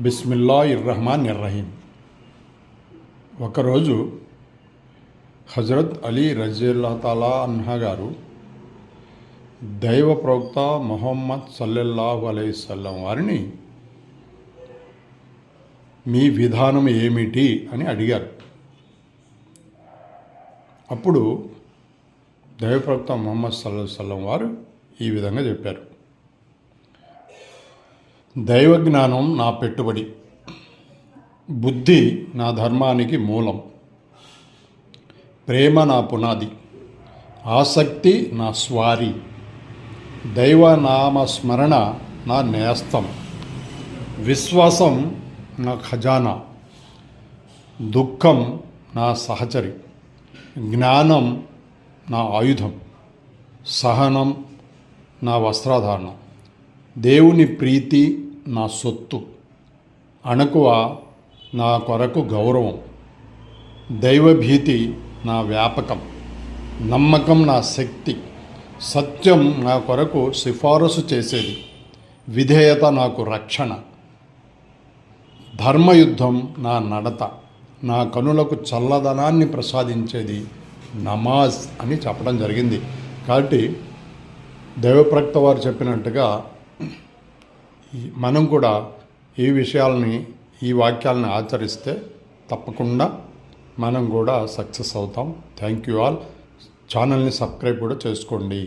బిస్మిల్లాహిర్రహమానిర్రహీం. ఒకరోజు హజరత్ అలీ రజియల్లాహు తాలా అన్హా గారు దైవ ప్రవక్త ముహమ్మద్ సల్లల్లాహు అలైహి వసల్లం వారిని మీ విధానం ఏమిటి అని అడిగారు. అప్పుడు దైవ ప్రవక్త ముహమ్మద్ సల్లల్లాహు అలైహి వసల్లం వారు ఈ విధంగా చెప్పారు: దైవ జ్ఞానం నా పెట్టుబడి, బుద్ధి నా ధర్మానికి మూలం, ప్రేమ నా పునాది, ఆసక్తి నా స్వారి, దైవనామ స్మరణ నా నేస్తం, విశ్వాసం నా ఖజానా, దుఃఖం నా సహచరి, జ్ఞానం నా ఆయుధం, సహనం నా వస్త్రధారణం, దేవుని ప్రీతి నా సొత్తు, అణకువ నా కొరకు గౌరవం, దైవభీతి నా వ్యాపకం, నమ్మకం నా శక్తి, సత్యం నా కొరకు సిఫారసు చేసేది, విధేయత నాకు రక్షణ, ధర్మయుద్ధం నా నడత, నా కనులకు చల్లదనాన్ని ప్రసాదించేది నమాజ్ అని చెప్పడం జరిగింది. కాబట్టి దైవప్రవక్త వారు చెప్పినట్టుగా మనం కూడా ఈ విషయాలని, ఈ వాక్యాలను ఆచరిస్తే తప్పకుండా మనం కూడా సక్సెస్ అవుతాం. Thank you all. ఛానల్ని సబ్స్క్రైబ్ కూడా చేసుకోండి.